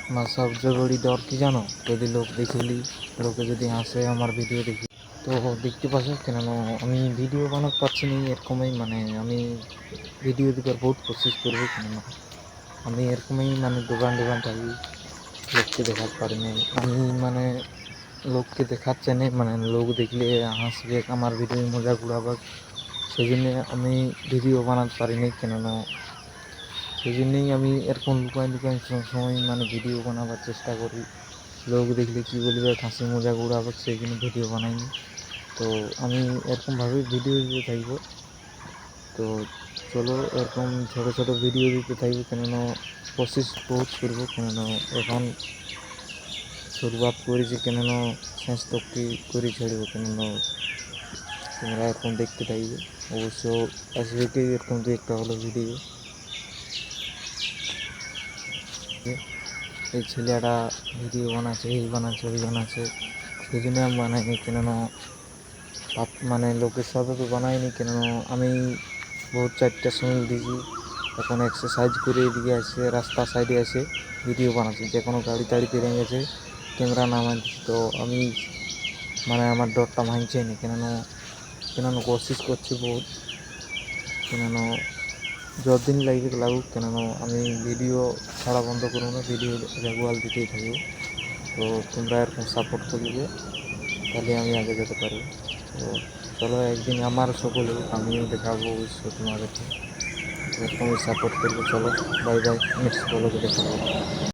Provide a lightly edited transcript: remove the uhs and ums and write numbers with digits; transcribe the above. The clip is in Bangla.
আমার সবচেয়ে বড় ডর কি জানো? যদি লোক দেখিলি, লোকে যদি হাসে আমার ভিডিও দেখি, তো দেখতে পাচ্ছ কেন আমি ভিডিও বানাতে পারছি না এরকমই, মানে আমি ভিডিও দিবার বহুত কোশিশ করবো, কেন আমি এরকমই মানে দোকান দোকান থাকি, লোককে দেখাতে পারি নাই আমি, মানে লোককে দেখাচ্ছে না, মানে লোক দেখলে হাসবে, আমার ভিডিও মজাক উড়াবে, সেই জন্যে আমি ভিডিও বানাতে পারি নাই, কেননা সেই জন্যেই আমি এরকম লুকায় লুকায় সময় মানে ভিডিও বানাবার চেষ্টা করি। লোক দেখলে কী বলবে, হাসি মজাক উড়াবে, সেই জন্য ভিডিও বানাইনি। তো আমি এরকমভাবে ভিডিও দিতে থাকবো। তো চলো এরকম ছোটো ছোটো ভিডিও দিতে থাকবো, কেননা কোশিশ বহুত করবো, কেননা এখন শুরুয়াত করেছি, কেননা শেষ তক কি করে ছাড়বো, কেননা তোমরা এরকম দেখতে থাকবে, অবশ্য আসবে কি এরকম দু একটা হলো ভিডিও। এই ছেলেটা ভিডিও বানাচ্ছে, এই বানাচ্ছে, ওই বানাচ্ছে, সেই জন্য আমি বানাইনি, কেননা মানে লোকের সাথে তো বানাইনি, কেননা আমি বহুত 4টার সময় উঠেছি, এখন এক্সারসাইজ করে এদিকে আসে রাস্তার সাইডে আসে ভিডিও বানাচ্ছি, যে কোনো গাড়ি টাড়ি পেরিয়ে গেছে ক্যামেরা নামাই দিচ্ছি। তো আমি মানে আমার ডরটা ভাঙছে নি, কেননা কোশিশ করছি বহুত, কেননা যতদিন লাগবে লাগুক, কেননা আমি ভিডিও ছাড়া বন্ধ করবো না, ভিডিও রেগুলার দিতেই থাকবো। তো তোমরা এরকম সাপোর্ট করবে, তাহলে আমি আগে যেতে পারবো। তো চলো একদিন আমার সকলে আমিও দেখাবো অবশ্য তোমাদেরকে, এরকমই সাপোর্ট করবো। চলো বাই বাই, নেক্সট ব্লগে দেখা হবে।